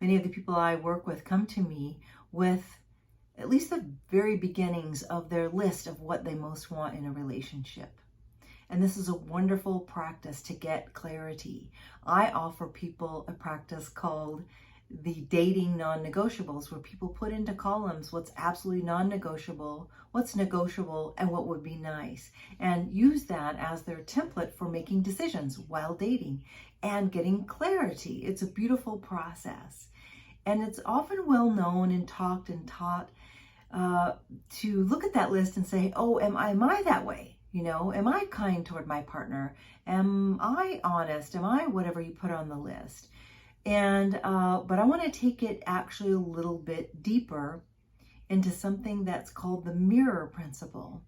Many of the people I work with come to me with at least the very beginnings of their list of what they most want in a relationship. And this is a wonderful practice to get clarity. I offer people a practice called the dating non-negotiables, where people put into columns what's absolutely non-negotiable, what's negotiable, and what would be nice, and use that as their template for making decisions while dating and getting clarity. It's a beautiful process. And it's often well known and talked and taught to look at that list and say, oh, am I that way? You know, am I kind toward my partner? Am I honest? Am I whatever you put on the list? And, but I want to take it actually a little bit deeper into something that's called the mirror principle.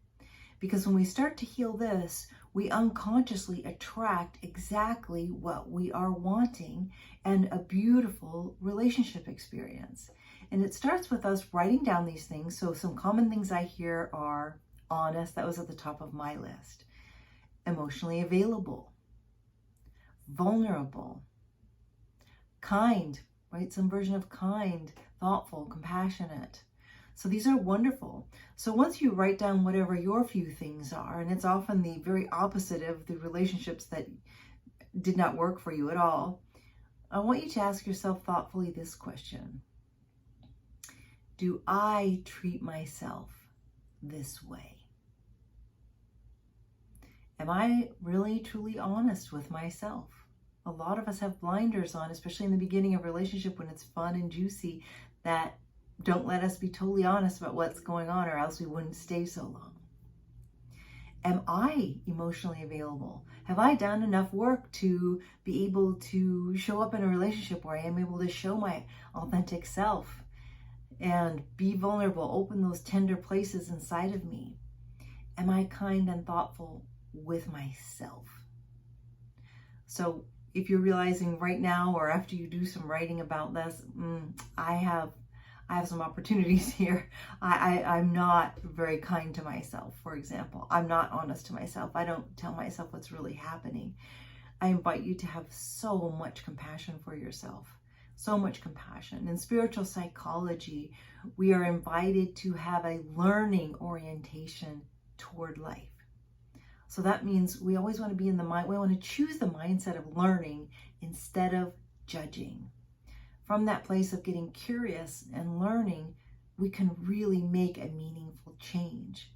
Because when we start to heal this, we unconsciously attract exactly what we are wanting and a beautiful relationship experience. And it starts with us writing down these things. So some common things I hear are honest, that was at the top of my list, emotionally available, vulnerable, kind, right? Some version of kind, thoughtful, compassionate. So these are wonderful. So once you write down whatever your few things are, and it's often the very opposite of the relationships that did not work for you at all, I want you to ask yourself thoughtfully this question. Do I treat myself this way? Am I really truly honest with myself? A lot of us have blinders on, especially in the beginning of a relationship when it's fun and juicy, that don't let us be totally honest about what's going on, or else we wouldn't stay so long. Am I emotionally available? Have I done enough work to be able to show up in a relationship where I am able to show my authentic self and be vulnerable, open those tender places inside of me? Am I kind and thoughtful with myself? So if you're realizing right now, or after you do some writing about this, I have some opportunities here. I'm not very kind to myself, for example. I'm not honest to myself. I don't tell myself what's really happening. I invite you to have so much compassion for yourself, so much compassion. In spiritual psychology, we are invited to have a learning orientation toward life. So that means we always want to be in the mind, we want to choose the mindset of learning instead of judging. From that place of getting curious and learning, we can really make a meaningful change.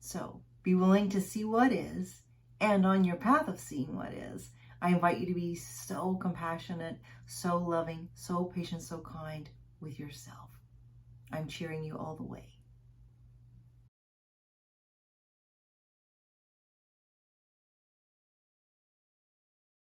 So be willing to see what is, and on your path of seeing what is, I invite you to be so compassionate, so loving, so patient, so kind with yourself. I'm cheering you all the way.